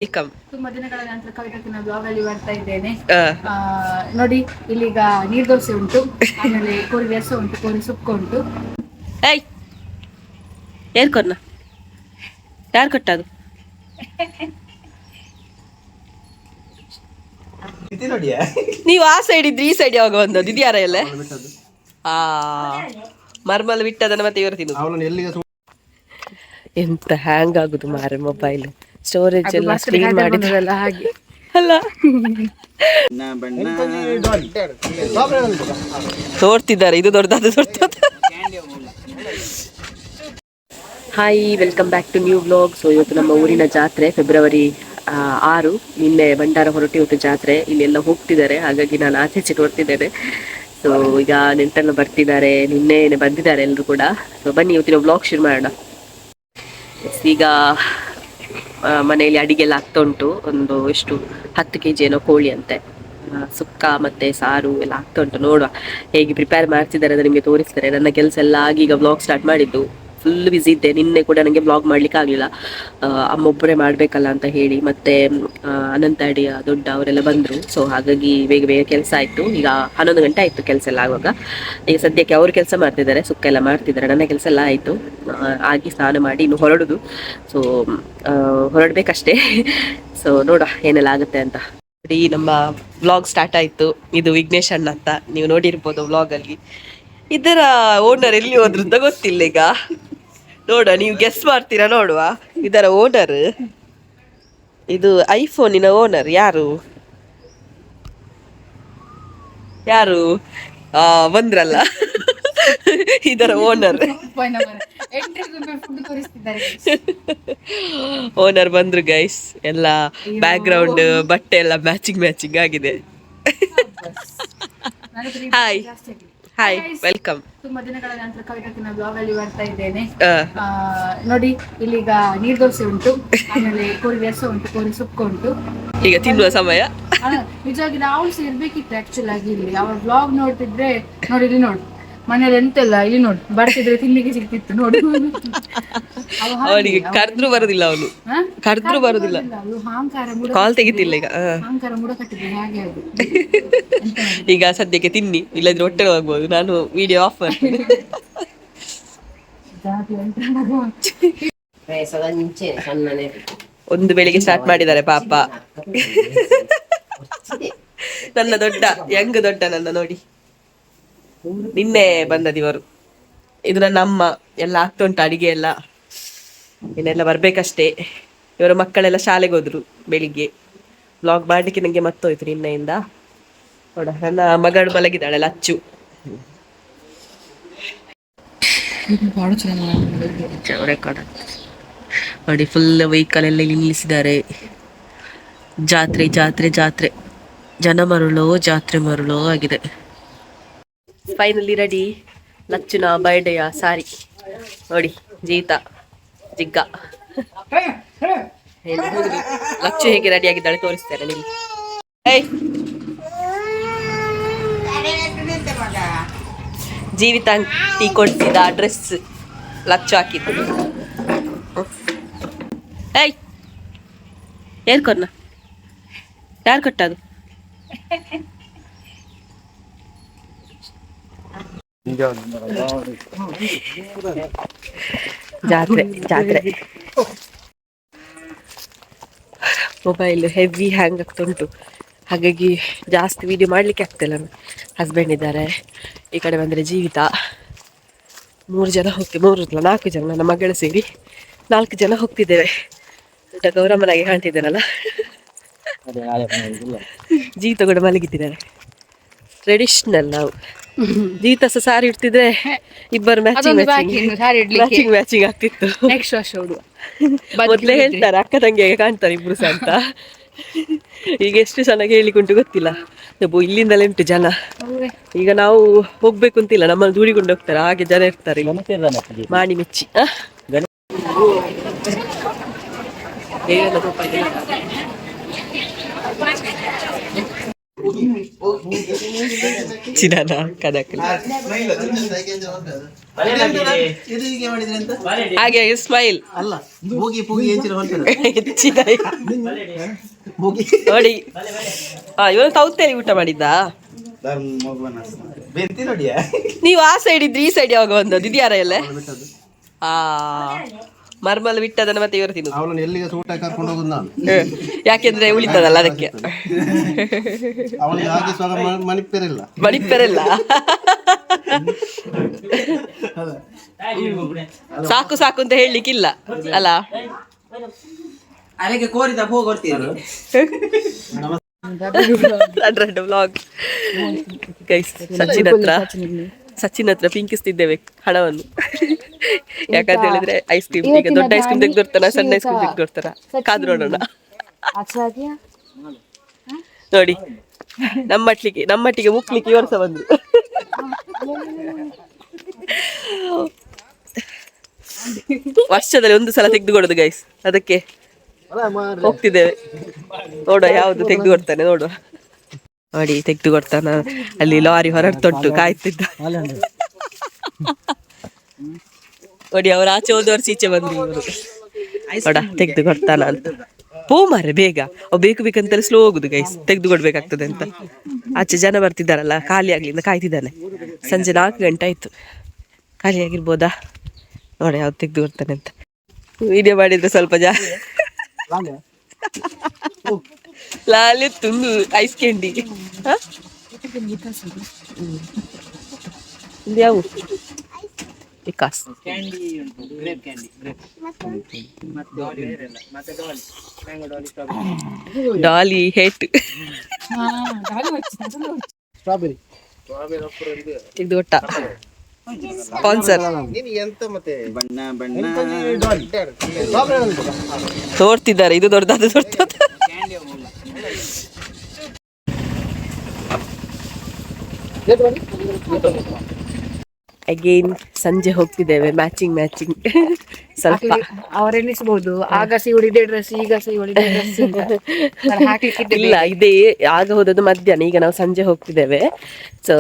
ತುಂಬಾ ದಿನಗಳ ನಂತರ ಕವಿತಕ್ಕಿನ ಬ್ಲಾಗ್ ಅಲ್ಲಿ ಬರ್ತಾ ಇದ್ದೇನೆ. ನೋಡಿ ಇಲ್ಲಿಗ ನೀರ್ ದೋಸೆ ಉಂಟು, ಆಮೇಲೆ ಕೋರಿ ರಸ ಉಂಟು, ಕೋರಿ ಸುಕ್ಕ ಉಂಟು. ಯಾರು ಕೊಟ್ಟದು? ನೀವು ಆ ಸೈಡ್ ಇದ್ರಿ, ಈ ಸೈಡ್ ಯಾವಾಗ ಬಂದದ್ದು? ಇದ್ಯಾರ ಎಲ್ಲ ಮರ್ಮಲ್ ಬಿಟ್ಟದನ್ನ ಮತ್ತೆ ಇವರು ತಿನ್ನು. ಎಂತ ಹ್ಯಾಂಗ್ ಆಗುದು ಮಾರೆ ಮೊಬೈಲ್, ಸ್ಟೋರೇಜ್ ಎಲ್ಲ ಕ್ಲೀನ್ ಮಾಡಿದ್ರಲ್ಲ ಹಾಗೆ ಅಲ್ಲ. ತೋರ್ತಿದ್ದಾರೆ, ಇದು ದೊಡ್ಡದು ದೊಡ್ಡದು. Hi, welcome back to new vlog. So ಇವತ್ತು ನಮ್ಮ ಊರಿನ ಜಾತ್ರೆ ಫೆಬ್ರವರಿ 6. ನಿನ್ನೆ ಭಂಡಾರ ಹೊರಟು ಇವತ್ತು ಜಾತ್ರೆ. ಇಲ್ಲೆಲ್ಲ ಹೋಗ್ತಿದ್ದಾರೆ, ಹಾಗಾಗಿ ನಾನು ಆಚೆ ಹೊರಟಿದ್ದೇನೆ. ಸೊ ಈಗ ನೆಂಟೆಲ್ಲ ಬರ್ತಿದ್ದಾರೆ, ನಿನ್ನೆ ಬಂದಿದ್ದಾರೆ ಎಲ್ಲರೂ ಕೂಡ. ಸೊ ಬನ್ನಿ ಇವತ್ತಿನ ವ್ಲಾಗ್ ಶುರು ಮಾಡೋಣ. ಈಗ ಮನೆಯಲ್ಲಿ ಅಡಿಗೆ ಎಲ್ಲ ಆಗ್ತಾ ಉಂಟು. ಒಂದು ಎಷ್ಟು 10 kg ಏನೋ ಕೋಳಿ ಅಂತೆ, ಸುಕ್ಕ ಮತ್ತೆ ಸಾರು ಎಲ್ಲ ಆಗ್ತಾ ಉಂಟು. ನೋಡುವ ಹೇಗೆ ಪ್ರಿಪೇರ್ ಮಾಡ್ತಿದ್ದಾರೆ ಅಂತ ನಿಮಗೆ ತೋರಿಸ್ತಾರೆ. ನನ್ನ ಕೆಲಸ ಎಲ್ಲ ಆಗಿ ಈಗ ವ್ಲಾಗ್ ಸ್ಟಾರ್ಟ್ ಮಾಡಿದ್ದು. ಫುಲ್ ಬಿಸಿ ಇದ್ದೆ, ನಿನ್ನೆ ಕೂಡ ನನಗೆ ಬ್ಲಾಗ್ ಮಾಡ್ಲಿಕ್ಕೆ ಆಗಲಿಲ್ಲ. ಅಮ್ಮೊಬ್ಬರೇ ಮಾಡಬೇಕಲ್ಲ ಅಂತ ಹೇಳಿ, ಮತ್ತೆ ಅನಂತಾಡಿಯ ದೊಡ್ಡ ಅವರೆಲ್ಲ ಬಂದರು. ಸೊ ಹಾಗಾಗಿ ಬೇಗ ಬೇಗ ಕೆಲಸ ಆಯಿತು. ಈಗ 11 ಗಂಟೆ ಆಯಿತು ಕೆಲಸ ಎಲ್ಲ ಆಗುವಾಗ. ಈಗ ಸದ್ಯಕ್ಕೆ ಅವರು ಕೆಲಸ ಮಾಡ್ತಿದ್ದಾರೆ, ಸುಕ್ಕ ಎಲ್ಲ ಮಾಡ್ತಿದ್ದಾರೆ. ನನ್ನ ಕೆಲಸ ಎಲ್ಲ ಆಯಿತು, ಆಗಿ ಸ್ನಾನ ಮಾಡಿ ಇನ್ನು ಹೊರಡುದು. ಸೊ ಹೊರಡ್ಬೇಕಷ್ಟೇ. ಸೊ ನೋಡುವ ಏನೆಲ್ಲ ಆಗುತ್ತೆ ಅಂತ. ನೋಡಿ, ನಮ್ಮ ವ್ಲಾಗ್ ಸ್ಟಾರ್ಟ್ ಆಯಿತು. ಇದು ವಿಘ್ನೇಶ್ ಅಣ್ಣ ಅಂತ ನೀವು ನೋಡಿರ್ಬೋದು ವ್ಲಾಗಲ್ಲಿ. ಇದರ ಓನರ್ ಎಲ್ಲಿ ಹೋದ್ರು ಅಂತ ಗೊತ್ತಿಲ್ಲ. ಈಗ ನೋಡುವ, ನೀವು ಗೆಸ್ ಮಾಡ್ತೀರಾ ನೋಡುವ. ಇದರ ಓನರ್, ಇದು ಐಫೋನಿನ ಓನರ್ ಯಾರು ಯಾರು ಬಂದ್ರಲ್ಲ, ಇದರ ಓನರ್ ಓನರ್ ಬಂದ್ರು ಗೈಸ್. ಎಲ್ಲ ಬ್ಯಾಕ್ ಗ್ರೌಂಡ್ ಬಟ್ಟೆ ಎಲ್ಲ ಮ್ಯಾಚಿಂಗ್ ಆಗಿದೆ. Hi hi, welcome. ತುಂಬಾ ದಿನಗಳ ನಂತರ ಕವಿತಕ್ಕಿನ ಬ್ಲಾಗ್ ಅಲ್ಲಿ ಬರ್ತಾ ಇದ್ದೇನೆ. ನೋಡಿ ಇಲ್ಲಿಗ ನೀರ್ ದೋಸೆ ಉಂಟು, ಆಮೇಲೆ ಕೋರಿ ರಸ ಉಂಟು, ಕೋರಿ ಸುಕ್ಕ ಉಂಟು. ಈಗ ತಿನ್ನುವ ಸಮಯ. ನಿಜವಾಗಿ ನಾವು ಇರ್ಬೇಕಿತ್ತು ಆಕ್ಚುಲ್ ಆಗಿ. ಇಲ್ಲಿ ಅವ್ರ ಬ್ಲಾಗ್ ನೋಡ್ತಿದ್ರೆ ನೋಡಿ, ಇಲ್ಲಿ ನೋಡಿ ಮನೇಲಿ ಎಂತೆಲ್ಲ ಇಲ್ಲಿ ನೋಡಿ ಬರ್ತಿದ್ರೆ ತಿನ್ಲಿಕ್ಕೆ ಸಿಗ್ತಿತ್ತು ನೋಡಿ. ಅವನಿಗೆ ಕರ್ದ್ರು ಬರುದಿಲ್ಲ, ಅವನು ಕರ್ದ್ರು ಬರುದಿಲ್ಲ, ಕಾಲ್ ತೆಗಿತಿಲ್ಲ. ಈಗ ಅಹಂಕಾರ ಮೂಡ ಕಟ್ಟಿದ್ರೆ ಹಾಗೆ ಅದು. ಈಗ ಸದ್ಯಕ್ಕೆ ತಿನ್ನಿ, ಇಲ್ಲದ್ರೆ ಹೊಟ್ಟೆ ಹೋಗ್ಬೋದು. ನಾನು ವಿಡಿಯೋ ಆಫ್ ಮಾಡ್ತೀನಿ. ಒಂದು ಬೆಳಿಗ್ಗೆ ಸ್ಟಾರ್ಟ್ ಮಾಡಿದ್ದಾರೆ ಪಾಪ. ನನ್ನ ದೊಡ್ಡ ಯಂಗ್ ದೊಡ್ಡ ನನ್ನ ನೋಡಿ, ನಿನ್ನೆ ಬಂದದಿವರು. ಇದು ನನ್ನ ಅಮ್ಮ. ಎಲ್ಲ ಆಗ್ತಾ ಉಂಟು ಅಡಿಗೆ ಎಲ್ಲ, ಇನ್ನೆಲ್ಲ ಬರ್ಬೇಕಷ್ಟೇ. ಇವರ ಮಕ್ಕಳೆಲ್ಲ ಶಾಲೆಗೆ ಹೋದ್ರು ಬೆಳಿಗ್ಗೆ. ವ್ಲಾಗ್ ಮಾಡ್ಲಿಕ್ಕೆ ನಂಗೆ ಮತ್ತೋಯ್ತು ನಿನ್ನೆಯಿಂದ. ನೋಡ, ನನ್ನ ಮಗಳು ಮಲಗಿದ್ದಾಳೆ, ಲಚ್ಚು. ನೋಡಿ, ಫುಲ್ ವೆಹಿಕಲ್ ಎಲ್ಲ ನಿಲ್ಲಿಸಿದ್ದಾರೆ. ಜಾತ್ರೆ ಜಾತ್ರೆ ಜಾತ್ರೆ, ಜನ ಮರುಳೋ ಜಾತ್ರೆ ಮರುಳೋ ಆಗಿದೆ. ಫೈನಲಿ ರೆಡಿ, ಲಚ್ಚುನ ಬರ್ಡೇಯ ಸಾರಿ ನೋಡಿ. ಜೀತ ಜಿಗ್ಗ ಲಚ್ಚು ಹೇಗೆ ರೆಡಿ ಆಗಿದ್ದಾಳೆ ತೋರಿಸ್ತೇನೆ ನಿಮ್ಗೆ. ಜೀವಿತ ಆಂಟಿ ಕೊಡ್ತಿದ್ದ ಡ್ರೆಸ್ ಲಚ್ಚು ಹಾಕಿದ್ದು. ಏನ್ ಕೊನ್ನ, ಯಾರು ಕೊಟ್ಟದು? ಜಾತ್ರೆ ಜಾತ್ರೆ. ಮೊಬೈಲ್ ಹೆವಿ ಹ್ಯಾಂಗ್ ಆಗ್ತಾ ಉಂಟು, ಹಾಗಾಗಿ ಜಾಸ್ತಿ ವಿಡಿಯೋ ಮಾಡ್ಲಿಕ್ಕೆ ಆಗ್ತಿಲ್ಲ. ಹಸ್ಬೆಂಡ್ ಇದ್ದಾರೆ, ಈ ಕಡೆ ಬಂದರೆ ಜೀವಿತ. 3 ಜನ ಹೋಗ್ತೀವಿ, 4 ಜನ, ನನ್ನ ಮಗಳು ಸೇರಿ 4 ಜನ ಹೋಗ್ತಿದ್ದೇವೆ. ಊಟ ಗೌರಮ್ಮನಾಗಿ ಕಾಣ್ತಿದ್ದೇನಲ್ಲ. ಜೀವಿತ ಕೂಡ ಮಲಗಿದ್ದಾರೆ. ಟ್ರೆಡಿಷನಲ್ ನಾವು. ಜೀವಿತ ಸಹ ಸಾರಿ ಇಡ್ತಿದ್ರೆ ಇಬ್ಬರು ಮ್ಯಾಚಿಂಗ್ ಆಗ್ತಿತ್ತು. ನೆಕ್ಸ್ಟ್ ವರ್ಷ ಮೊದ್ಲೇ ಹೇಳ್ತಾರೆ ಅಕ್ಕ ತಂಗಿಯಾಗೆ ಕಾಣ್ತಾರೆ ಇಬ್ರು ಸಹ ಅಂತ. ಈಗ ಎಷ್ಟು ಚೆನ್ನಾಗಿ ಹೇಳಿಕೊಂಡು ಗೊತ್ತಿಲ್ಲ. ಇಲ್ಲಿಂದಲೇ ಉಂಟು ಜನ. ಈಗ ನಾವು ಹೋಗ್ಬೇಕು ಅಂತಿಲ್ಲ, ನಮ್ಮನ್ನು ದೂಡಿಕೊಂಡು ಹೋಗ್ತಾರೆ, ಹಾಗೆ ಜನ ಇರ್ತಾರೆ ಮಾಡಿ ಮೆಚ್ಚಿ. ಚಿನ್ನ ಕದಕ ಇದು ಹೀಗೆ ಮಾಡಿದ್ರೆ ಅಂತ ಹಾಗೆ ಸ್ಮೈಲ್ ಅಲ್ಲ ಹೋಗಿ ಹೋಗಿ ಹೆಚ್ಚಿನ ಹೊಂಟದ ಹೆಚ್ಚಿನ ಹೋಗಿ ನೋಡಿ ಇವನು ತೌತೇರಿ ಊಟ ಮಾಡಿದ್ದ ಬೆಂತಿ ನೋಡಿಯಾ ನೀವು ಆ ಸೈಡ್ ಇದ್ರಿ ಈ ಸೈಡ್ ಯಾವಾಗ ಬಂದದ್ದು ಇದ್ಯಾರ ಎಲ್ಲ ಆ ಮರ್ಮಲ್ ಬಿಟ್ಟದನ್ನ ಮತ್ತೆ ಇವರು ತಿನ್ನು ಅವಳನ್ನು ಎಲ್ಲಿಗೆ ಊಟ ಕರ್ಕೊಂಡು ಹೋಗುದು ನಾನು ಯಾಕೆಂದ್ರೆ ಉಳಿತದಲ್ಲ ಅದಕ್ಕೆ ಅವಳಿಗೆ ಹಾಗೆ ಸ್ವರ ಮಣಿಪೇರಿಲ್ಲ ಸಾಕು ಸಾಕು ಅಂತ ಹೇಳಲಿಕ್ಕಿಲ್ಲ ಅಲ್ಲ ಅಲ್ಲಿಗೆ ಕೋರಿದ ಹೋಗ್ತೀನಿ ವ್ಲಾಗ್ ಗೈಸ್ ಸಚಿನ್ ಹತ್ರ ಪಿಂಕಿಸ್ತಿದ್ದೇವೆ ಹಣವನ್ನು ಯಾಕಂತ ಹೇಳಿದ್ರೆ ಐಸ್ ಕ್ರೀಮ್ ಈಗ ದೊಡ್ಡ ಐಸ್ ಕ್ರೀಮ್ ತೆಗ್ದೋರ್ತಾನ ಸಣ್ಣ ಐಸ್ ಕ್ರೀಮ್ ತೆಗ್ದೋರ್ತಾರ ಕಾದು ನೋಡೋಣ ನೋಡಿ ನಮ್ಮಟ್ಟಿಗೆ ಮುಕ್ಲಿಕ್ಕೆ ಇವರು ಸಹ ಬಂದ್ರು ವರ್ಷದಲ್ಲಿ ಒಂದು ಸಲ ತೆಗೆದು ಕೊಡೋದು ಗೈಸ್ ಅದಕ್ಕೆ ಹೋಗ್ತಿದ್ದೇವೆ ನೋಡುವ ಯಾವ್ದು ತೆಗೆದು ಕೊಡ್ತಾನೆ ನೋಡುವ ನೋಡಿ ತೆಗೆದು ಕೊಡ್ತಾನ ಅಲ್ಲಿ ಲಾರಿ ಹೊರಟೊಟ್ಟು ಕಾಯ್ತಿದ್ದ ನೋಡಿ ಅವ್ರ ಆಚೆ ಹೋದವ್ರು ಈಚೆ ಬಂದ್ರು ಇವರು ನೋಡ ತೆಗೆದು ಕೊಡ್ತಾನ ಅಂತ ಪೋ ಮಾರೆ ಬೇಗ ಅವ್ ಬೇಕು ಬೇಕಂತಲೇ ಸ್ಲೋ ಹೋಗುದು ಗೈಸ್ ತೆಗೆದು ಕೊಡ್ಬೇಕಾಗ್ತದೆ ಅಂತ ಆಚೆ ಜನ ಬರ್ತಿದ್ದಾರಲ್ಲ ಖಾಲಿ ಆಗ್ಲಿಂದ ಕಾಯ್ತಿದ್ದಾನೆ ಸಂಜೆ 4 ಗಂಟೆ ಆಯ್ತು ಖಾಲಿ ಆಗಿರ್ಬೋದಾ ನೋಡಿ ಯಾವ್ದು ತೆಗೆದು ಕೊಡ್ತಾನೆ ಅಂತ ವಿಡಿಯೋ ಮಾಡಿದ್ರೆ ಸ್ವಲ್ಪ ಲಾಲೆ ತುಂಡು ಐಸ್ ಕ್ಯಾಂಡಿ ಯಾವ ವಿಕಾಸ್ ಡಾಲಿ ಹೇಟ್ ಸ್ಟ್ರಾಬೆರಿ ಇದು ಒಟ್ಟ ಸ್ಪಾನ್ಸರ್ ಎಂತ ಮತ್ತೆ ಬಣ್ಣ ತೋರ್ತಿದ್ದಾರೆ ಇದು ದೊಡ್ಡದಾದ ಅಗೇನ್ ಸಂಜೆ ಹೋಗ್ತಿದ್ದೇವೆ ಮ್ಯಾಚಿಂಗ್ ಸ್ವಲ್ಪ ಅವರೆನಿಸಬಹುದು ಆಗ ಸಿಗುಡಿದೆ ಡ್ರೆಸ್ ಈಗ ಸಿಗುಡಿದೆ ಡ್ರೆಸ್ ಇಲ್ಲ ಇದೇ ಆಗ ಹೋದದ್ದು ಮಧ್ಯಾಹ್ನ ಈಗ ನಾವು ಸಂಜೆ ಹೋಗ್ತಿದ್ದೇವೆ ಸೊ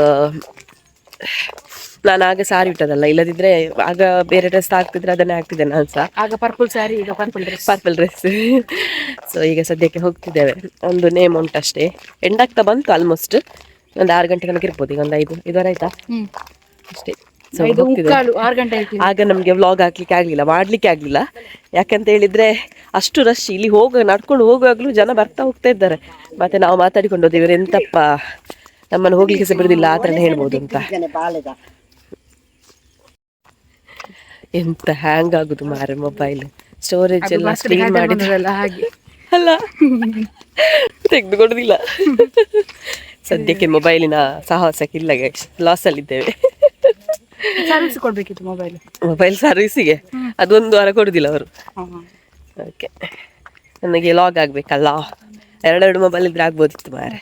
ನಾನು ಆಗ ಸಾರಿ ಇಟ್ಟದಲ್ಲ ಇಲ್ಲದಿದ್ರೆ ಆಗ ಬೇರೆ ಡ್ರೆಸ್ ಆಗ್ತಿದ್ರೆ ಅದನ್ನೇ ಆಗ್ತಿದ್ದೆ ನಾನು ಸಹ ಆಗ ಪರ್ಪಲ್ ಸ್ಯಾರಿ ಈಗ ಪರ್ಪಲ್ ಡ್ರೆಸ್ ಸೊ ಈಗ ಸದ್ಯಕ್ಕೆ ಹೋಗ್ತಿದ್ದೇವೆ ಒಂದು ನೇಮ್ ಉಂಟಷ್ಟೇ ಎಂಡಾಗ್ತಾ ಬಂತು ಆಲ್ಮೋಸ್ಟ್ ಒಂದು 6 ಗಂಟೆ ತನಕ ಇರ್ಬೋದು ಈಗ ಒಂದು 5 ಆಯ್ತಾ ಅಷ್ಟೇ ಸೊ 6 ಗಂಟೆ ಆಗ ನಮ್ಗೆ ವ್ಲಾಗ್ ಮಾಡ್ಲಿಕ್ಕೆ ಆಗ್ಲಿಲ್ಲ ಯಾಕಂತ ಹೇಳಿದ್ರೆ ಅಷ್ಟು ರಶ್ ಇಲ್ಲಿ ನಡ್ಕೊಂಡು ಹೋಗುವಾಗ್ಲೂ ಜನ ಬರ್ತಾ ಹೋಗ್ತಾ ಇದ್ದಾರೆ ಮತ್ತೆ ನಾವು ಮಾತಾಡಿಕೊಂಡು ಹೋದೇವೆ ಇವರು ಎಂತಪ್ಪ ನಮ್ಮನ್ನು ಹೋಗ್ಲಿಕ್ಕೆ ಸಹ ಬಿಡುದಿಲ್ಲ ಆ ಥರ ಹೇಳ್ಬೋದು ಅಂತ ಎಂತ ಹ್ಯಾಂಗ್ ಆಗುದು ಮಾರೆ ಮೊಬೈಲ್ ಸ್ಟೋರೇಜ್ ಎಲ್ಲ ಕ್ಲೀನ್ ಮಾಡಿದ್ರಲ್ಲ ಹಾಗೆ ಅಲ್ಲ ತೆಗೆದುಕೊಡುದಿಲ್ಲ ಸದ್ಯಕ್ಕೆ ಮೊಬೈಲಿನ ಸಾಹಸಕ್ಕಿಲ್ಲ ಗೈಸ್ ಲಾಸ್ ಅಲ್ಲಿದ್ದೇವೆ ಸರ್ವಿಸ್ ಕೊಡ್ಬೇಕಿತ್ತು ಮೊಬೈಲ್ ಸರ್ವಿಸಿಗೆ ಅದೊಂದು ವಾರ ಕೊಡುದಿಲ್ಲ ಅವರು ಓಕೆ ನನಗೆ ಲಾಗ್ ಆಗ್ಬೇಕಲ್ಲ 2 ಮೊಬೈಲ್ ಇದ್ರೆ ಆಗ್ಬೋದಿತ್ತು ಮಾರೆ